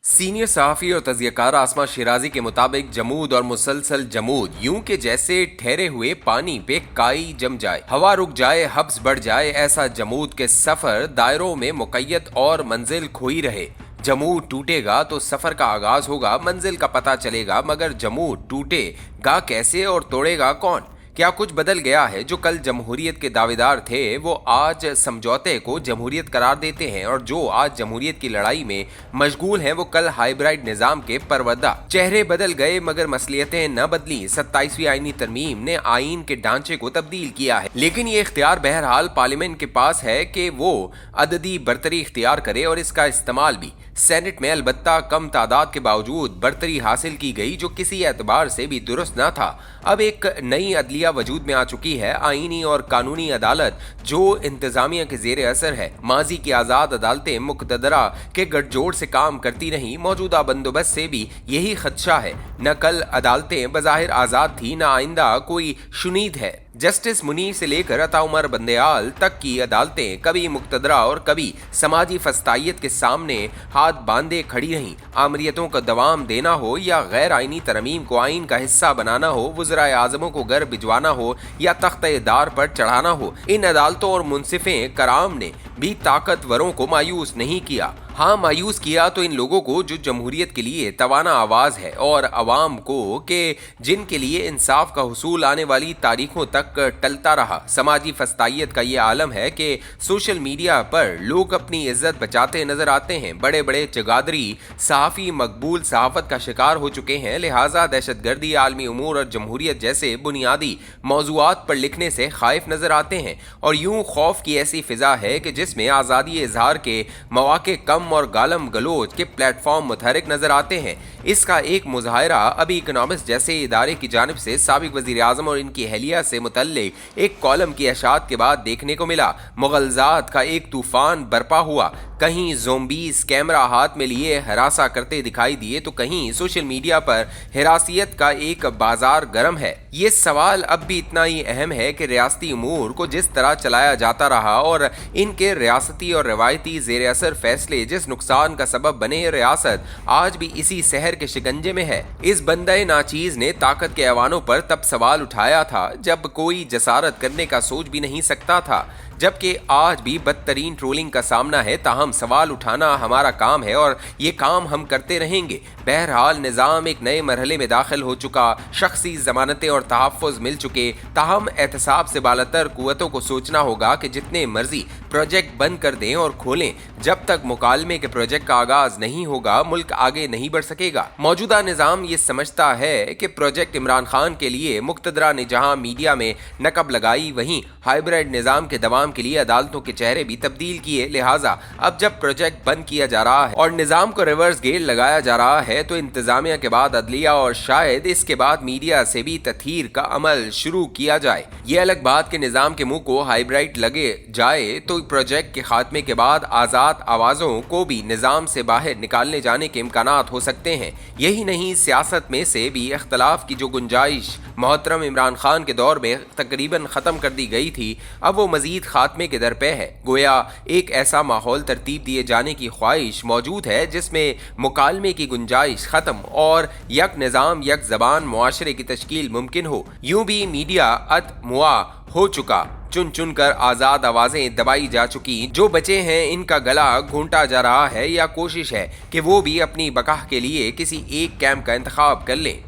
Senior सहाफ़ी और तज़कियाकार आसमा शिराजी के मुताबिक जमूद और मुसलसल जमूद यूं के जैसे ठहरे हुए पानी पे काई जम जाए, हवा रुक जाए, हब्स बढ़ जाए, ऐसा जमूद के सफ़र दायरों में मुक़य्यद और मंजिल खोई रहे। जमूद टूटेगा तो सफ़र का आगाज़ होगा, मंजिल का पता चलेगा, मगर जमूद टूटेगा कैसे और तोड़ेगा कौन? क्या कुछ बदल गया है? जो कल जमहूरियत के दावेदार थे वो आज समझौते को जमहूरियत करार देते हैं, और जो आज जमहूरियत की लड़ाई में मशगूल हैं वो कल हाइब्रिड निज़ाम के परवरदा। चेहरे बदल गए मगर मसलियतें न बदली। 27वीं आईनी तरमीम ने आईन के ढांचे को तब्दील किया है, लेकिन ये इख्तियार बहरहाल पार्लियामेंट के पास है कि वो अददी बरतरी इख्तियार करे और इसका इस्तेमाल भी। सेनेट में अलबत्ता कम तादाद के बावजूद बरतरी हासिल की गई, जो किसी एतबार से भी दुरुस्त न था। अब एक नई अदलिया वजूद में आ चुकी है, आईनी और कानूनी अदालत जो इंतजामिया के जेर असर है। माजी की आज़ाद अदालतें मुक़तदरा के गठजोड़ से काम करती रहीं, मौजूदा बंदोबस्त से भी यही खदशा है। न कल अदालतें बज़ाहिर आज़ाद थी, न आइंदा कोई शुनीद है। जस्टिस मुनीर से लेकर अता उमर बंदेयाल तक की अदालतें कभी मुक़तदरा और कभी समाजी फस्तायत के सामने हाथ बांधे खड़ी रहीं। आमरीतों को दवाम देना हो या गैर आइनी तरमीम को आइन का हिस्सा बनाना हो, वज़राए आज़मों को घर भिजवाना हो या तख्ते दार पर चढ़ाना हो, इन अदालतों और मुनसिफ़े कराम ने भी ताकतवरों को मायूस नहीं किया। हाँ, मायूस किया तो इन लोगों को जो जमहूरियत के लिए तवाना आवाज़ है, और अवाम को कि जिनके लिए इंसाफ का हुसूल आने वाली तारीखों तक टलता रहा। समाजी फस्तायत का ये आलम है कि सोशल मीडिया पर लोग अपनी इज्जत बचाते नजर आते हैं। बड़े बड़े चगादरी सहाफ़ी मकबूल सहाफ़त का शिकार हो चुके हैं, लिहाजा दहशतगर्दी, आलमी उमूर और जमहूरियत जैसे बुनियादी मौज़ूआत पर लिखने से खाइफ नजर आते हैं। और यूं खौफ की ऐसी फ़िज़ा है कि जिसमें आज़ादी इजहार के मौक़े कम और गालम गलोच के प्लेटफॉर्म मुतहरिक नजर आते हैं। इसका एक मुजाहिरा अभी इकोनॉमिस्ट जैसे इदारे की जानिब से साबिक वज़ीर आज़म और इनकी अहलिया से मुतल्लिक़ एक कॉलम की अशात के बाद देखने को मिला। मुग़लज़ात का एक तूफ़ान बरपा हुआ, कहीं ज़ोंबीज़ कैमरा हाथ में लिए हरासा करते दिखाई दिए तो कहीं सोशल मीडिया पर हिरासियत का एक बाजार गर्म है। ये सवाल अब भी इतना ही अहम है कि रियासती उमूर को जिस तरह चलाया जाता रहा और इनके रियासती और रवायती ज़ेर असर फैसले जिस नुकसान का सबब बने, रियासत आज भी इसी शहर के शिकंजे में है। इस बंदे नाचीज़ ने ताकत के ऐवानों पर तब सवाल उठाया था जब कोई जसारत करने का सोच भी नहीं सकता था, जबकि आज भी बदतरीन ट्रोलिंग का सामना है। ताहम सवाल उठाना हमारा काम है और ये काम हम करते रहेंगे। बहरहाल निज़ाम एक नए मरहले में दाखिल हो चुका, शख्सी ज़मानतें और तहफ़्फ़ुज़ मिल चुके। ताहम एहतसाब से बालातर कुव्वतों को सोचना होगा कि जितने मर्जी प्रोजेक्ट बंद कर दें और खोलें, जब तक मुकालमे के प्रोजेक्ट का आगाज़ नहीं होगा मुल्क आगे नहीं बढ़ सकेगा। मौजूदा निज़ाम ये समझता है कि प्रोजेक्ट इमरान खान के लिए मुक़तदरा ने जहाँ मीडिया में नकब लगाई, वहीं हाइब्रिड निज़ाम के दवाम के लिए अदालतों के चेहरे भी तब्दील किए। लिहाजा अब जब प्रोजेक्ट बंद किया जा रहा है और निज़ाम को रिवर्स गेयर लगाया जा रहा है तो इंतजामिया के बाद अदलिया और शायद इसके बाद मीडिया से भी तथहीर का अमल शुरू किया जाए। ये अलग बात कि निज़ाम के मुंह को हाइब्रिड लगे जाए तो प्रोजेक्ट के खात्मे के बाद आज़ाद आवाज़ों को भी निज़ाम से बाहर निकालने जाने के इम्कानात हो सकते हैं। यही नहीं, सियासत में से भी इख्तलाफ की जो गुंजाइश मोहतरम इमरान खान के दौर में तकरीबन ख़त्म कर दी गई थी, अब वो मज़ीद खात्मे के दर पे है। गोया एक ऐसा माहौल तरतीब दिए जाने की ख्वाहिश मौजूद है जिसमें मुकालमे की गुंजाइश ख़त्म और यक निज़ाम यक ज़बान मुआशरे की तश्कील मुमकिन हो। यूं भी मीडिया अत मुआ हो चुका, चुन चुन कर आज़ाद आवाज़ें दबाई जा चुकी। जो बचे हैं इनका गला घूंटा जा रहा है या कोशिश है कि वो भी अपनी बकाह के लिए किसी एक कैंप का इंतखाब कर लें।